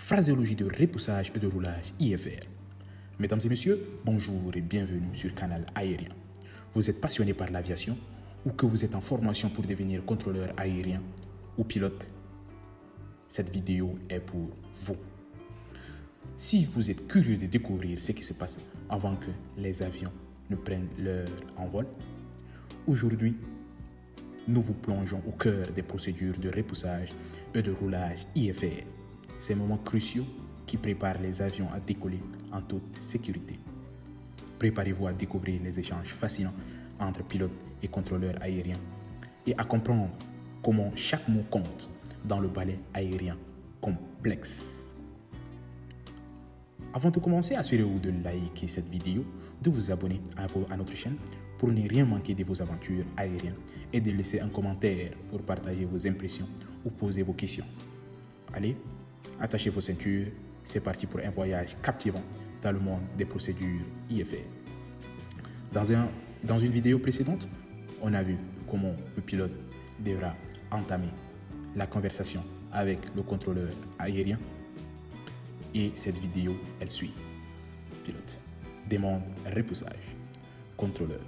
phraséologie de repoussage et de roulage IFR. Mesdames et messieurs, bonjour et bienvenue sur Canal Aérien. Vous êtes passionné par l'aviation ou que vous êtes en formation pour devenir contrôleur aérien ou pilote, cette vidéo est pour vous. Si vous êtes curieux de découvrir ce qui se passe avant que les avions ne prennent leur envol, aujourd'hui, nous vous plongeons au cœur des procédures de repoussage et de roulage IFR. Ces moments cruciaux qui préparent les avions à décoller en toute sécurité. Préparez-vous à découvrir les échanges fascinants entre pilotes et contrôleurs aériens et à comprendre comment chaque mot compte dans le ballet aérien complexe. Avant de commencer, assurez-vous de liker cette vidéo, de vous abonner à notre chaîne pour ne rien manquer de vos aventures aériennes et de laisser un commentaire pour partager vos impressions ou poser vos questions. Allez, attachez vos ceintures, c'est parti pour un voyage captivant dans le monde des procédures IFR. Dans une vidéo précédente, on a vu comment le pilote devra entamer la conversation avec le contrôleur aérien. Et cette vidéo, elle suit. Pilote demande repoussage. Contrôleur.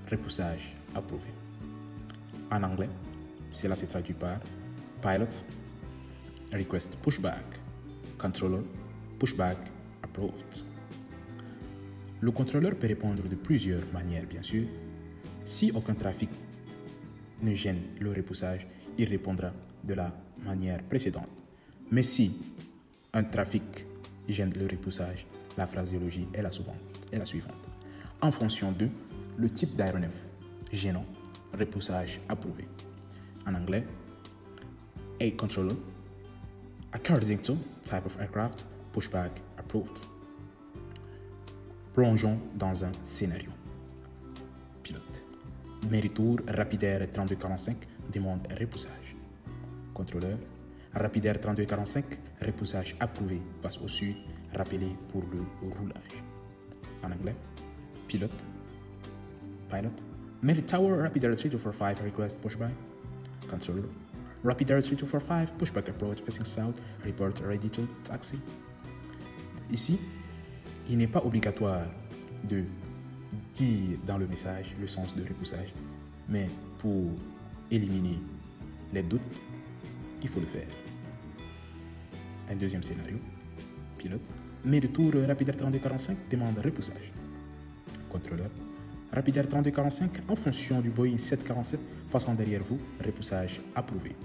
Repoussage approuvé. En anglais, cela se traduit par Pilot request pushback. Controller pushback approved. Le contrôleur peut répondre de plusieurs manières, bien sûr. Si aucun trafic ne gêne le repoussage, il répondra de la manière précédente. Mais si un trafic gêne le repoussage, la phraséologie est la suivante. En fonction de le type d'aéronef gênant, repoussage approuvé. En anglais, a controller, according to type of aircraft, pushback approved. Plongeons dans un scénario. Pilote. Méritour Rapidair 3245 demande repoussage. Contrôleur. Rapidair 3245, repoussage approuvé face au sud, rappelé pour le roulage. En anglais, pilote, pilot, Mary Tower Rapidair 3245 request pushback. Controller, Rapidair 3245 pushback approach facing south, report ready to taxi. Ici, il n'est pas obligatoire de dire dans le message le sens de repoussage, mais pour éliminer les doutes, il faut le faire. Un deuxième scénario. Pilote. Mais de tour Rapidair 3245 demande repoussage. Contrôleur. Rapidair 3245 en fonction du Boeing 747 passant derrière vous. Repoussage approuvé.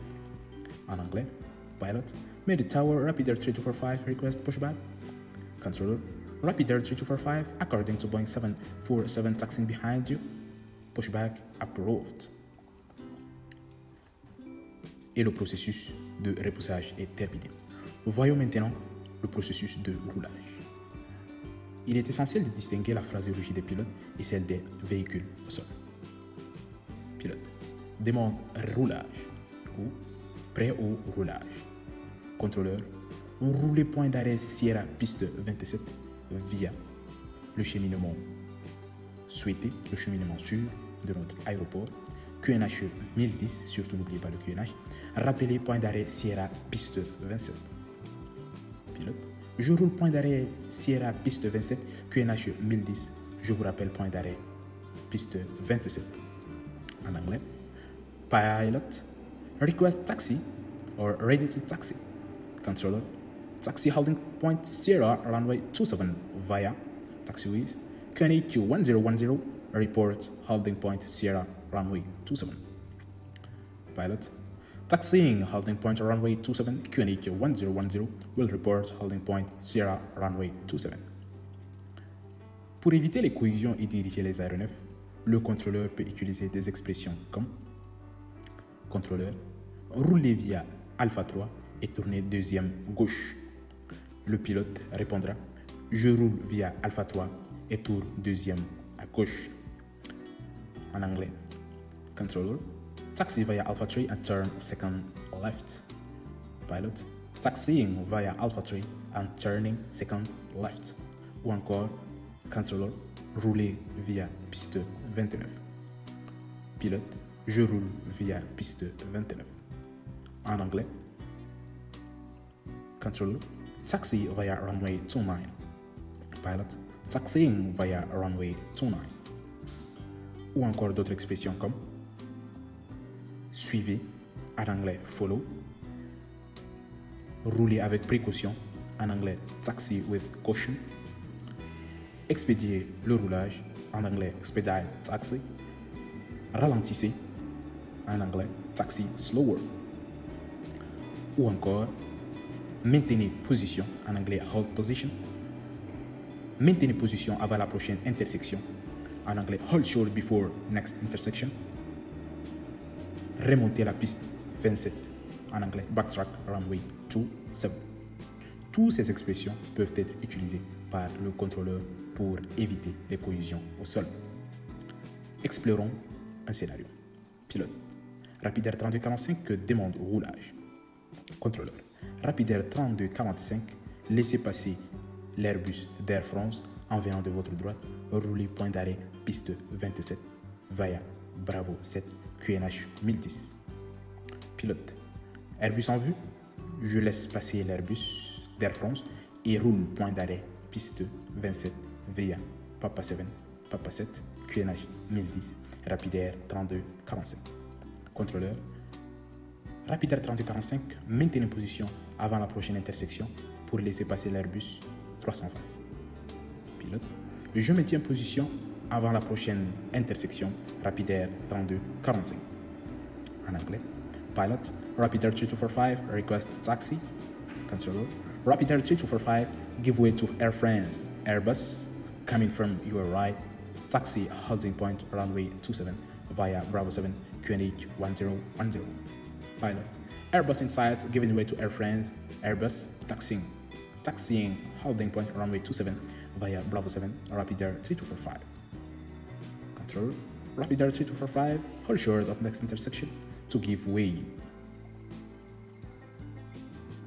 En anglais. Pilot. Mais de tower Rapidair 3245 request pushback. Controller. Rapidair 3245 according to Boeing 747 taxiing behind you. Pushback approved. Et le processus de repoussage est terminé. Voyons maintenant le processus de roulage. Il est essentiel de distinguer la phraséologie des pilotes et celle des véhicules au sol. Pilote demande roulage ou prêt au roulage. Contrôleur, rouler point d'arrêt Sierra piste 27 via le cheminement souhaité, le cheminement sûr de notre aéroport. QNH 1010, surtout n'oubliez pas le QNH. Rappelez point d'arrêt Sierra piste 27. Pilote. Je roule point d'arrêt Sierra piste 27, QNH 1010. Je vous rappelle point d'arrêt piste 27. En anglais. Pilot. Request taxi or ready to taxi. Controller. Taxi holding point Sierra runway 27 via taxiways. QNH 1010. Report holding point Sierra runway 27. Pilot. Taxiing holding point runway 27 QNH 1010 will report holding point Sierra runway 27. Pour éviter les collisions et diriger les aéronefs, le contrôleur peut utiliser des expressions comme contrôleur, rouler via Alpha 3 et tourner deuxième gauche. Le pilote répondra, je roule via Alpha 3 et tourne deuxième à gauche. En anglais, controller, taxi via Alpha 3 and turn second left. Pilot, taxiing via Alpha 3 and turning second left. Ou encore, controller, rouler via piste 29. Pilote, je roule via piste 29. En anglais, Controller. Taxi via runway 29. Pilot. Taxiing via runway 29. Ou encore d'autres expressions comme suivez, en anglais follow, rouler avec précaution, en anglais taxi with caution, expédier le roulage, en anglais expedite taxi, ralentissez, en anglais taxi slower, ou encore maintenez position, en anglais hold position, maintenez position avant la prochaine intersection, en anglais hold short before next intersection, remonter la piste 27, en anglais backtrack runway 27. Toutes ces expressions peuvent être utilisées par le contrôleur pour éviter les collisions au sol. Explorons un scénario. Pilote. Rapidaire 3245 demande roulage. Contrôleur. Rapidaire 3245, laissez passer l'Airbus d'Air France en venant de votre droite, roulez point d'arrêt piste 27 via Bravo 7 QNH 1010. Pilote. Airbus en vue, je laisse passer l'Airbus d'Air France et roule point d'arrêt piste 27 via Papa 7 QNH 1010 Rapidaire 3245. Contrôleur. Rapidaire 3245, maintenez position avant la prochaine intersection pour laisser passer l'Airbus 320. Pilote. Je maintiens position avant la prochaine intersection Rapidaire 3245. En anglais. Pilot. Rapidaire 3245, request taxi. Controller. Rapidaire 3245, give way to Air France. Airbus, coming from your right. Taxi holding point runway 27 via Bravo 7 QNH 1010. Pilot. Airbus in sight, giving way to Air France. Airbus, taxiing holding point runway 27 via Bravo 7 Rapidaire 3245. Control. Rapidaire 3245, hold short of next intersection to give way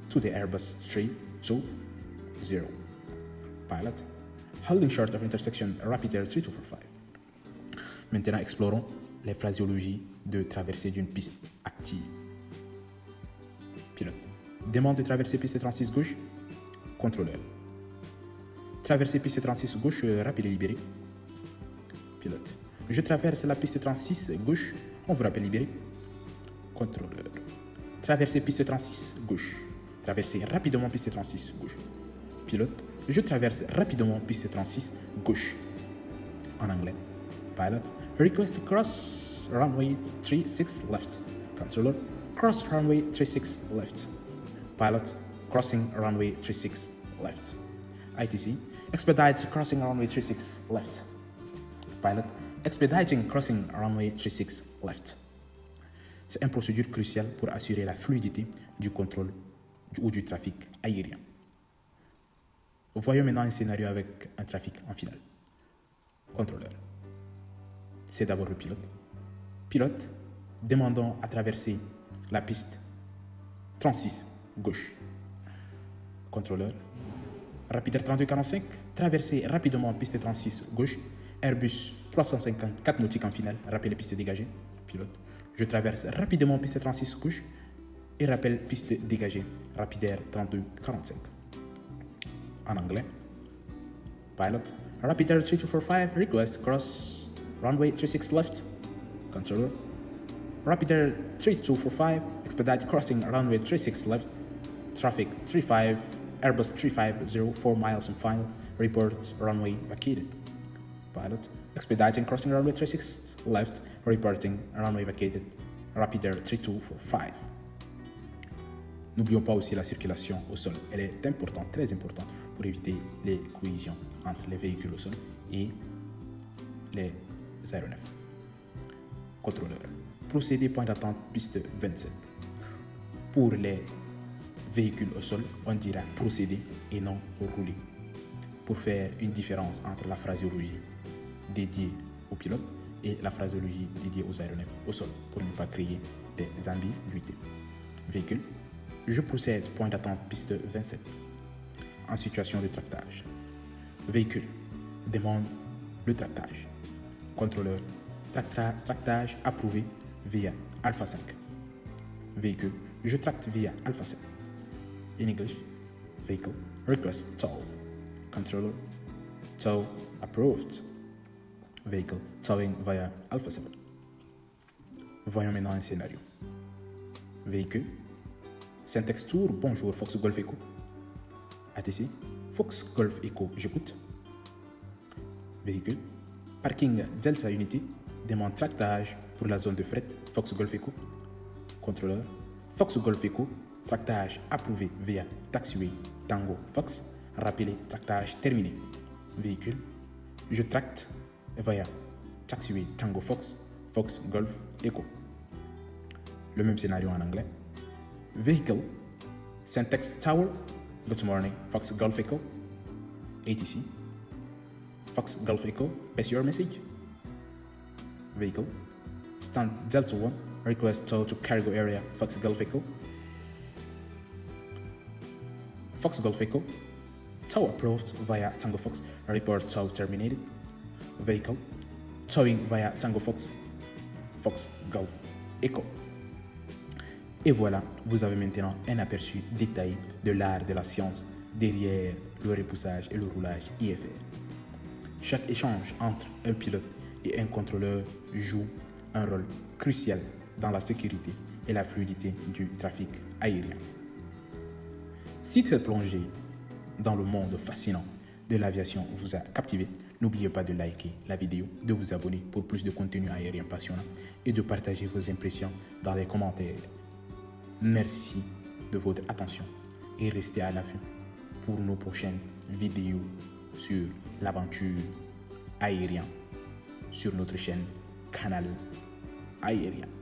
to the Airbus 320. Pilot. Holding short of intersection Rapidaire 3245. Maintenant, explorons les phraséologies de traversée d'une piste active. Pilote. Demande de traverser piste 36 gauche. Contrôleur. Traverser piste 36 gauche, rapide et libéré. Pilote. Je traverse la piste 36 gauche, on vous rappelle libéré. Contrôleur. Traverser piste 36 gauche. Traverser rapidement piste 36 gauche. Pilote. Je traverse rapidement piste 36 gauche. En anglais. Pilot. Request to cross runway 36 left. Controller. Cross runway 36 left. Pilot. Crossing runway 36 left. ITC. Expedite crossing runway 36 left. Pilot. Expediting crossing runway 36 left. C'est une procédure cruciale pour assurer la fluidité du contrôle ou du trafic aérien. Voyons maintenant un scénario avec un trafic en finale. Contrôleur. C'est d'abord le pilote. Pilote, demandons à traverser la piste 36 gauche. Contrôleur. Rapidaire 3245, traverser rapidement piste 36 gauche. Airbus 354 nautiques en finale, rappel piste dégagée. Pilote. Je traverse rapidement piste 36 gauche et rappel piste dégagée. Rapidaire 3245. En anglais. Pilot. Rapidaire 3245, request cross runway 36 left. Controller. Rapidaire 3245, expedite crossing runway 36 left. Traffic 35, Airbus 350, 4 miles and final. Report runway vacated. Pilot. Expediting crossing runway 36 left. Reporting runway vacated. Rapidaire 3245. N'oublions pas aussi la circulation au sol. Elle est importante, très importante, pour éviter les collisions entre les véhicules au sol et les aéronefs. Contrôleur. Procédé point d'attente piste 27. Pour les véhicules au sol, on dira procéder et non rouler. Pour faire une différence entre la phraséologie dédiée aux pilotes et la phraséologie dédiée aux aéronefs au sol, pour ne pas créer des ambiguïtés. Véhicule. Je procède point d'attente piste 27. En situation de tractage. Véhicule. Demande le tractage. Contrôleur. Tractage approuvé via Alpha 5. Véhicule. Je tracte via Alpha 5. In English, Vehicle. Request tow. Controller. Tow approved. Vehicle. Towing via Alpha 7. Voyons maintenant un scénario. Véhicule. Syntaxe Tour. Bonjour Fox Golf Echo. ATC. Fox Golf Echo. J'écoute. Véhicule. Parking Delta Unity. Demande tractage pour la zone de fret. Fox Golf Echo. Contrôleur. Fox Golf Echo. Tractage approuvé via Taxiway Tango Fox. Rappelé, tractage terminé. Véhicule. Je tracte via Taxiway Tango Fox. Fox Golf Echo. Le même scénario en anglais. Vehicle. Syntax Tower. Good morning. Fox Golf Echo. ATC. Fox Golf Echo. Pass your message. Vehicle. Stand Delta 1. Request tow to cargo area. Fox Golf Echo. Fox Golf Echo. Tow approved via Tango Fox. Report tow terminated. Vehicle. Towing via Tango Fox. Fox Golf Echo. Et voilà, vous avez maintenant un aperçu détaillé de l'art de la science derrière le repoussage et le roulage IFR. Chaque échange entre un pilote et un contrôleur joue un rôle crucial dans la sécurité et la fluidité du trafic aérien. Si cette plongée dans le monde fascinant de l'aviation vous a captivé, n'oubliez pas de liker la vidéo, de vous abonner pour plus de contenu aérien passionnant et de partager vos impressions dans les commentaires. Merci de votre attention et restez à l'affût pour nos prochaines vidéos sur l'aventure aérienne sur notre chaîne Canal Aérien.